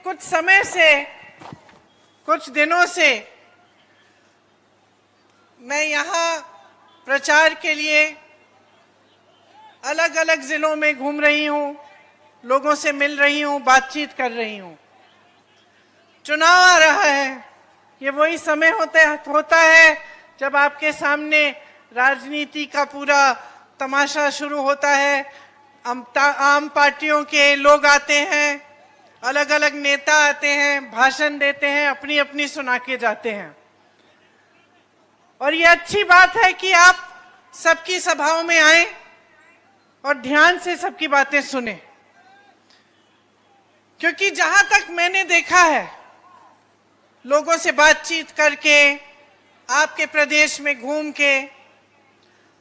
कुछ समय से, कुछ दिनों से मैं यहाँ प्रचार के लिए अलग अलग जिलों में घूम रही हूँ, लोगों से मिल रही हूँ, बातचीत कर रही हूँ। चुनाव आ रहा है, ये वही समय होता है जब आपके सामने राजनीति का पूरा तमाशा शुरू होता है। आम पार्टियों के लोग आते हैं, अलग अलग नेता आते हैं, भाषण देते हैं, अपनी अपनी सुना के जाते हैं। और ये अच्छी बात है कि आप सबकी सभाओं में आए और ध्यान से सबकी बातें सुने, क्योंकि जहां तक मैंने देखा है, लोगों से बातचीत करके, आपके प्रदेश में घूम के,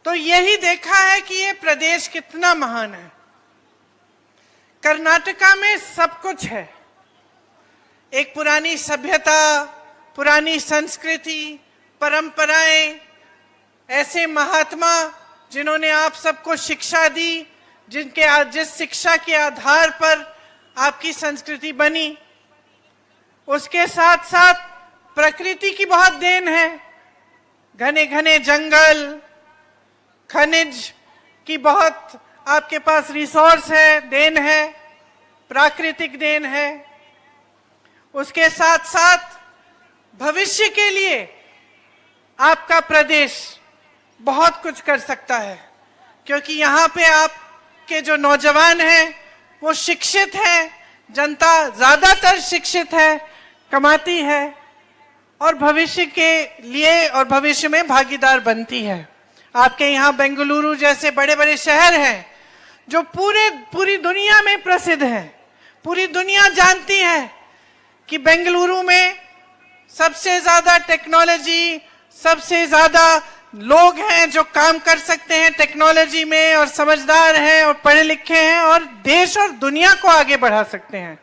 तो यही देखा है कि ये प्रदेश कितना महान है। कर्नाटका में सब कुछ है, एक पुरानी सभ्यता, पुरानी संस्कृति, परंपराएं, ऐसे महात्मा जिन्होंने आप सबको शिक्षा दी, जिस शिक्षा के आधार पर आपकी संस्कृति बनी। उसके साथ साथ प्रकृति की बहुत देन है, घने घने जंगल, खनिज की बहुत आपके पास रिसोर्स है, देन है, प्राकृतिक देन है। उसके साथ साथ भविष्य के लिए आपका प्रदेश बहुत कुछ कर सकता है, क्योंकि यहाँ पे आपके जो नौजवान हैं वो शिक्षित हैं, जनता ज्यादातर शिक्षित है, कमाती है और भविष्य के लिए और भविष्य में भागीदार बनती है। आपके यहाँ बेंगलुरु जैसे बड़े बड़े शहर हैं जो पूरी दुनिया में प्रसिद्ध हैं। पूरी दुनिया जानती है कि बेंगलुरु में सबसे ज्यादा टेक्नोलॉजी, सबसे ज्यादा लोग हैं जो काम कर सकते हैं टेक्नोलॉजी में, और समझदार हैं और पढ़े लिखे हैं और देश और दुनिया को आगे बढ़ा सकते हैं।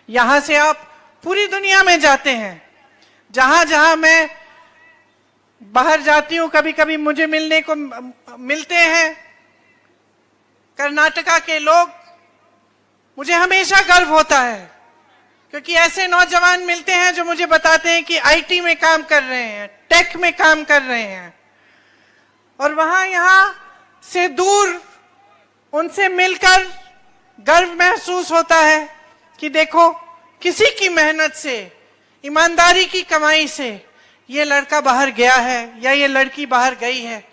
यहाँ से आप पूरी दुनिया में जाते हैं। जहां जहां मैं बाहर जाती हूँ, कभी कभी मुझे मिलते हैं कर्नाटका के लोग, मुझे हमेशा गर्व होता है, क्योंकि ऐसे नौजवान मिलते हैं जो मुझे बताते हैं कि आईटी में काम कर रहे हैं, टेक में काम कर रहे हैं, और वहां यहाँ से दूर उनसे मिलकर गर्व महसूस होता है कि देखो, किसी की मेहनत से, ईमानदारी की कमाई से ये लड़का बाहर गया है या ये लड़की बाहर गई है,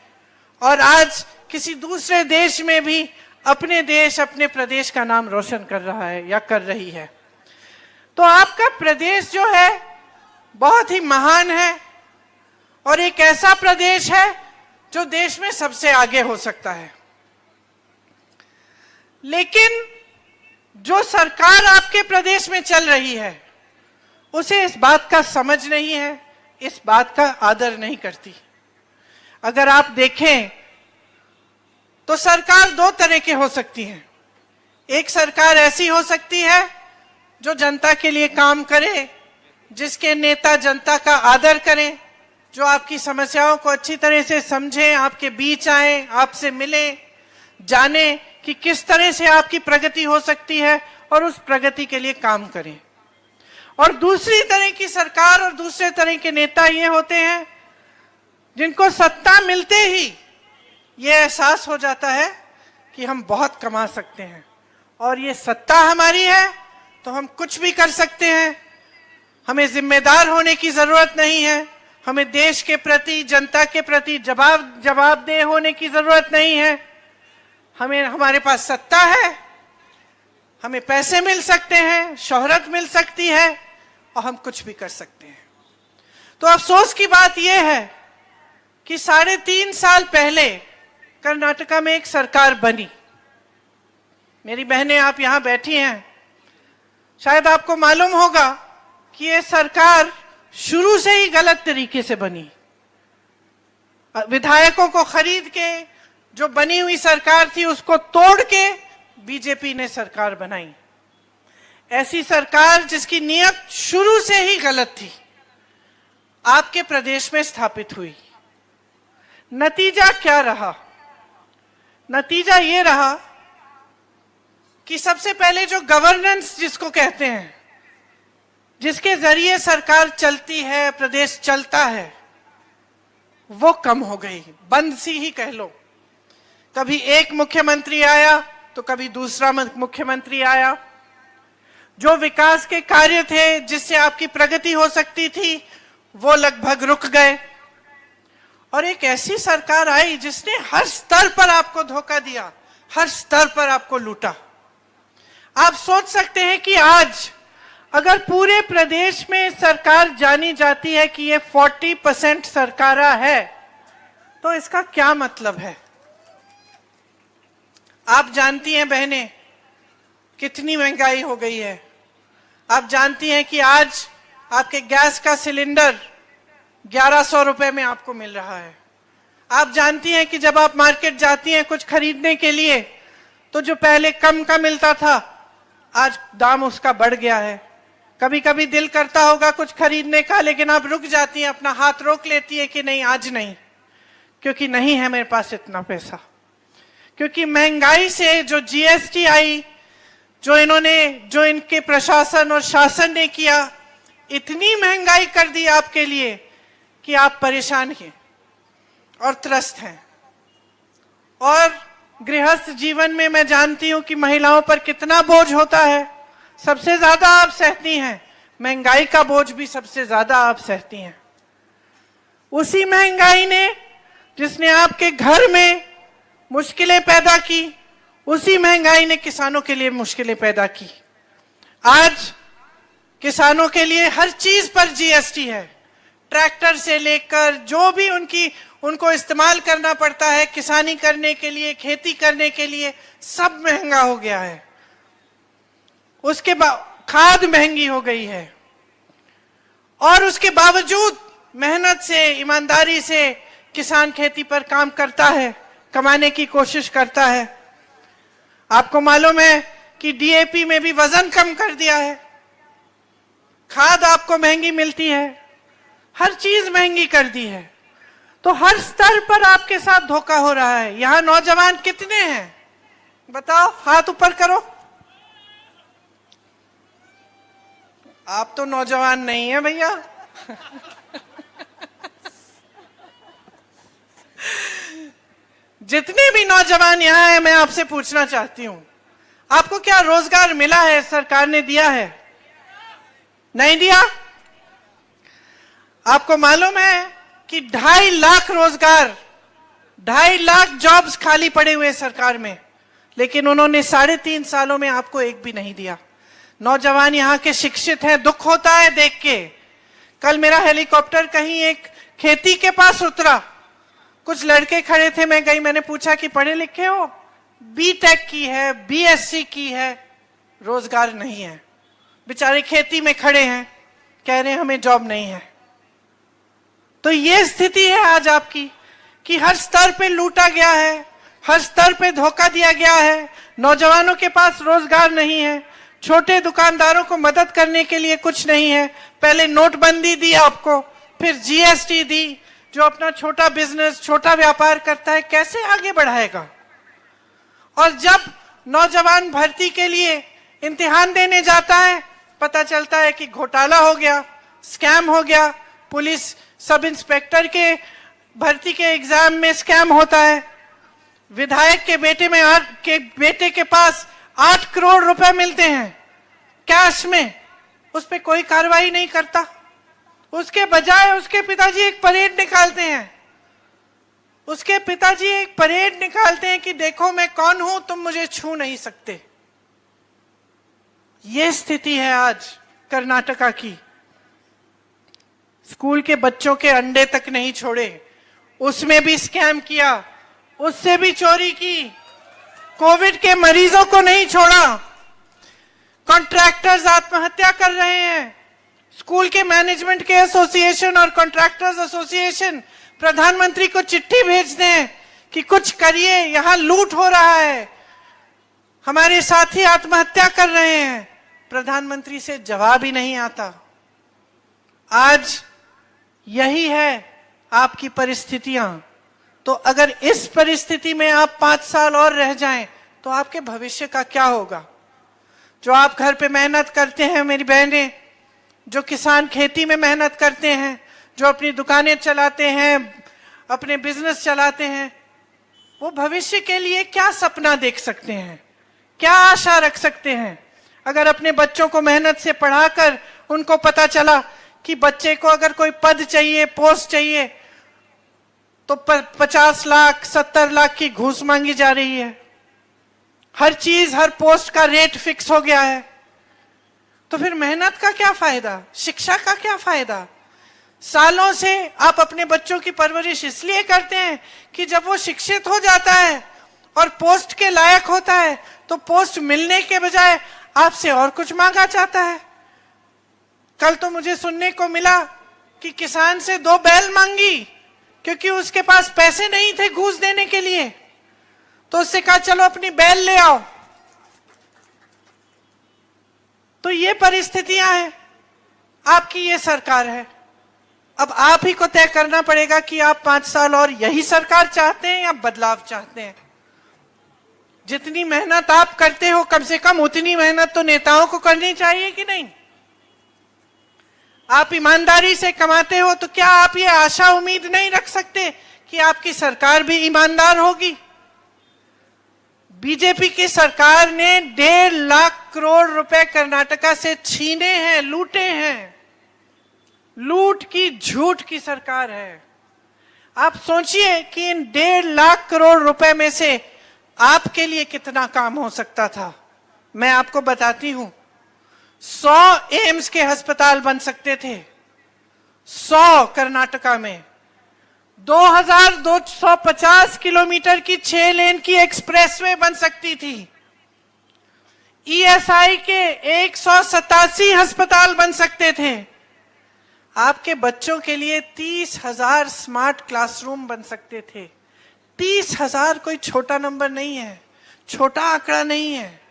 और आज किसी दूसरे देश में भी अपने देश, अपने प्रदेश का नाम रोशन कर रहा है या कर रही है। तो आपका प्रदेश जो है बहुत ही महान है, और एक ऐसा प्रदेश है जो देश में सबसे आगे हो सकता है। लेकिन जो सरकार आपके प्रदेश में चल रही है, उसे इस बात का समझ नहीं है, इस बात का आदर नहीं करती। अगर आप देखें तो सरकार दो तरह की हो सकती है। एक सरकार ऐसी हो सकती है जो जनता के लिए काम करे, जिसके नेता जनता का आदर करें, जो आपकी समस्याओं को अच्छी तरह से समझें, आपके बीच आए, आपसे मिले, जाने कि किस तरह से आपकी प्रगति हो सकती है और उस प्रगति के लिए काम करें। और दूसरी तरह की सरकार और दूसरे तरह के नेता ये होते हैं जिनको सत्ता मिलते ही ये एहसास हो जाता है कि हम बहुत कमा सकते हैं और ये सत्ता हमारी है तो हम कुछ भी कर सकते हैं, हमें जिम्मेदार होने की जरूरत नहीं है, हमें देश के प्रति, जनता के प्रति जवाबदेह होने की जरूरत नहीं है, हमें, हमारे पास सत्ता है, हमें पैसे मिल सकते हैं, शोहरत मिल सकती है और हम कुछ भी कर सकते हैं। तो अफसोस की बात यह है कि 3.5 साल पहले कर्नाटका में एक सरकार बनी। मेरी बहनें, आप यहां बैठी हैं, शायद आपको मालूम होगा कि यह सरकार शुरू से ही गलत तरीके से बनी। विधायकों को खरीद के जो बनी हुई सरकार थी उसको तोड़ के बीजेपी ने सरकार बनाई। ऐसी सरकार जिसकी नीयत शुरू से ही गलत थी, आपके प्रदेश में स्थापित हुई। नतीजा क्या रहा? नतीजा ये रहा कि सबसे पहले जो गवर्नेंस जिसको कहते हैं, जिसके जरिए सरकार चलती है, प्रदेश चलता है, वो कम हो गई, बंद सी ही कह लो। कभी एक मुख्यमंत्री आया तो कभी दूसरा मुख्यमंत्री आया। जो विकास के कार्य थे जिससे आपकी प्रगति हो सकती थी, वो लगभग रुक गए। और एक ऐसी सरकार आई जिसने हर स्तर पर आपको धोखा दिया, हर स्तर पर आपको लूटा। आप सोच सकते हैं कि आज अगर पूरे प्रदेश में सरकार जानी जाती है कि ये 40% सरकारा है, तो इसका क्या मतलब है। आप जानती हैं बहनें, कितनी महंगाई हो गई है। आप जानती हैं कि आज आपके गैस का सिलेंडर 1100 रुपए में आपको मिल रहा है। आप जानती हैं कि जब आप मार्केट जाती हैं कुछ खरीदने के लिए, तो जो पहले कम का मिलता था, आज दाम उसका बढ़ गया है। कभी कभी दिल करता होगा कुछ खरीदने का, लेकिन आप रुक जाती हैं, अपना हाथ रोक लेती है कि नहीं, आज नहीं, क्योंकि नहीं है मेरे पास इतना पैसा। क्योंकि महंगाई से जो जीएसटी आई, जो इनके प्रशासन और शासन ने किया, इतनी महंगाई कर दी आपके लिए कि आप परेशान हैं और त्रस्त हैं। और गृहस्थ जीवन में मैं जानती हूं कि महिलाओं पर कितना बोझ होता है। सबसे ज्यादा आप सहती हैं, महंगाई का बोझ भी सबसे ज्यादा आप सहती हैं। उसी महंगाई ने जिसने आपके घर में मुश्किलें पैदा की, उसी महंगाई ने किसानों के लिए मुश्किलें पैदा की। आज किसानों के लिए हर चीज पर जीएसटी है, ट्रैक्टर से लेकर जो भी उनको इस्तेमाल करना पड़ता है किसानी करने के लिए, खेती करने के लिए, सब महंगा हो गया है। उसके बाद खाद महंगी हो गई है, और उसके बावजूद मेहनत से, ईमानदारी से किसान खेती पर काम करता है, कमाने की कोशिश करता है। आपको मालूम है कि डीएपी में भी वजन कम कर दिया है, खाद आपको महंगी मिलती है, हर चीज महंगी कर दी है। तो हर स्तर पर आपके साथ धोखा हो रहा है। यहां नौजवान कितने हैं बताओ, हाथ ऊपर करो। आप तो नौजवान नहीं है भैया। जितने भी नौजवान यहां हैं, मैं आपसे पूछना चाहती हूं, आपको क्या रोजगार मिला है, सरकार ने दिया है? नहीं दिया। आपको मालूम है कि 2.5 लाख रोजगार, 2.5 लाख जॉब्स खाली पड़े हुए सरकार में, लेकिन उन्होंने 3.5 सालों में आपको एक भी नहीं दिया। नौजवान यहाँ के शिक्षित हैं, दुख होता है देख के। कल मेरा हेलीकॉप्टर कहीं एक खेती के पास उतरा, कुछ लड़के खड़े थे, मैं गई, मैंने पूछा कि पढ़े लिखे हो? बीटेक की है, बीएससी की है, रोजगार नहीं है। बेचारे खेती में खड़े हैं, कह रहे हैं हमें जॉब नहीं है। तो ये स्थिति है आज आपकी कि हर स्तर पे लूटा गया है, हर स्तर पे धोखा दिया गया है। नौजवानों के पास रोजगार नहीं है, छोटे दुकानदारों को मदद करने के लिए कुछ नहीं है। पहले नोटबंदी दी आपको, फिर जीएसटी दी। जो अपना छोटा बिजनेस, छोटा व्यापार करता है, कैसे आगे बढ़ाएगा? और जब नौजवान भर्ती के लिए इम्तिहान देने जाता है, पता चलता है कि घोटाला हो गया, स्कैम हो गया। पुलिस सब इंस्पेक्टर के भर्ती के एग्जाम में स्कैम होता है। विधायक के बेटे के पास 8 करोड़ रुपए मिलते हैं कैश में, उस पर कोई कार्रवाई नहीं करता। उसके बजाय उसके पिताजी एक परेड निकालते हैं, उसके पिताजी एक परेड निकालते हैं कि देखो मैं कौन हूं, तुम मुझे छू नहीं सकते। यह स्थिति है आज कर्नाटका की। स्कूल के बच्चों के अंडे तक नहीं छोड़े, उसमें भी स्कैम किया, उससे भी चोरी की, कोविड के मरीजों को नहीं छोड़ा। कॉन्ट्रैक्टर्स आत्महत्या कर रहे हैं। स्कूल के मैनेजमेंट के एसोसिएशन और कॉन्ट्रैक्टर्स एसोसिएशन प्रधानमंत्री को चिट्ठी भेज दें कि कुछ करिए, यहां लूट हो रहा है, हमारे साथी आत्महत्या कर रहे हैं। प्रधानमंत्री से जवाब ही नहीं आता। आज यही है आपकी परिस्थितियां। तो अगर इस परिस्थिति में आप 5 साल और रह जाएं, तो आपके भविष्य का क्या होगा? जो आप घर पे मेहनत करते हैं मेरी बहनें, जो किसान खेती में मेहनत करते हैं, जो अपनी दुकानें चलाते हैं, अपने बिजनेस चलाते हैं, वो भविष्य के लिए क्या सपना देख सकते हैं, क्या आशा रख सकते हैं? अगर अपने बच्चों को मेहनत से पढ़ाकर उनको पता चला कि बच्चे को अगर कोई पद चाहिए, पोस्ट चाहिए, तो 50 लाख 70 लाख की घूस मांगी जा रही है, हर चीज हर पोस्ट का रेट फिक्स हो गया है, तो फिर मेहनत का क्या फायदा, शिक्षा का क्या फायदा? सालों से आप अपने बच्चों की परवरिश इसलिए करते हैं कि जब वो शिक्षित हो जाता है और पोस्ट के लायक होता है तो पोस्ट मिलने के बजाय आपसे और कुछ मांगा जाता है। कल तो मुझे सुनने को मिला कि किसान से 2 बैल मांगी क्योंकि उसके पास पैसे नहीं थे घूस देने के लिए, तो उससे कहा चलो अपनी बैल ले आओ। तो ये परिस्थितियां हैं, आपकी ये सरकार है। अब आप ही को तय करना पड़ेगा कि आप 5 साल और यही सरकार चाहते हैं या बदलाव चाहते हैं। जितनी मेहनत आप करते हो कम से कम उतनी मेहनत तो नेताओं को करनी चाहिए कि नहीं? आप ईमानदारी से कमाते हो तो क्या आप ये आशा उम्मीद नहीं रख सकते कि आपकी सरकार भी ईमानदार होगी? बीजेपी की सरकार ने 1.5 लाख करोड़ रुपए कर्नाटका से छीने हैं, लूटे हैं। लूट की झूठ की सरकार है। आप सोचिए कि इन 1.5 लाख करोड़ रुपए में से आपके लिए कितना काम हो सकता था। मैं आपको बताती हूं, 100 एम्स के अस्पताल बन सकते थे, 100 कर्नाटका में। 2250 किलोमीटर की 6 लेन की एक्सप्रेसवे बन सकती थी। ईएसआई के 187 अस्पताल बन सकते थे। आपके बच्चों के लिए 30,000 स्मार्ट क्लासरूम बन सकते थे। 30,000 कोई छोटा नंबर नहीं है, छोटा आंकड़ा नहीं है।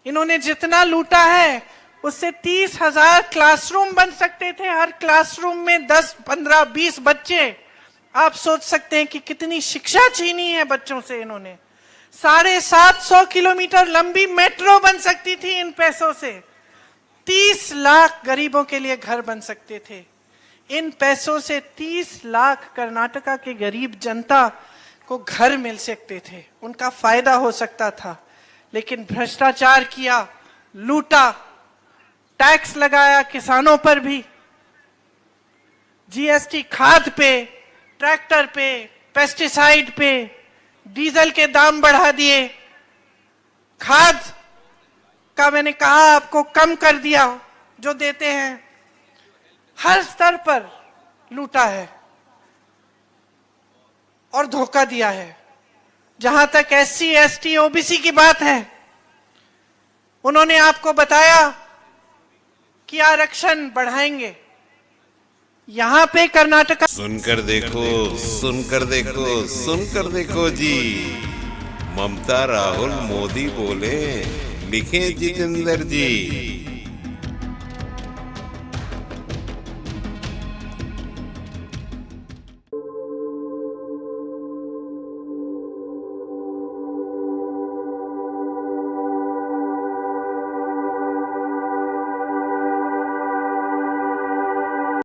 इन्होंने जितना लूटा है उससे 30,000 क्लासरूम बन सकते थे। हर क्लासरूम में 10, 15, 20 बच्चे। आप सोच सकते हैं कि कितनी शिक्षा छीनी है बच्चों से इन्होंने। 750 किलोमीटर लंबी मेट्रो बन सकती थी इन पैसों से। 30 लाख गरीबों के लिए घर बन सकते थे। इन पैसों से 30 लाख कर्नाटका के गरीब जनता को घर मिल सकते थे, उनका फायदा हो सकता था। लेकिन भ्रष्टाचार किया, लूटा, टैक्स लगाया किसानों पर भी, जीएसटी खाद पे, ट्रैक्टर पे, पेस्टिसाइड पे, डीजल के दाम बढ़ा दिए, खाद का मैंने कहा आपको कम कर दिया जो देते हैं। हर स्तर पर लूटा है और धोखा दिया है। जहां तक एससी, एसटी, ओबीसी की बात है, उन्होंने आपको बताया कि आरक्षण बढ़ाएंगे। यहां पे कर्नाटका सुनकर देखो, सुनकर देखो, सुनकर देखो जी। ममता, राहुल, मोदी बोले, लिखे जितेंद्र जी।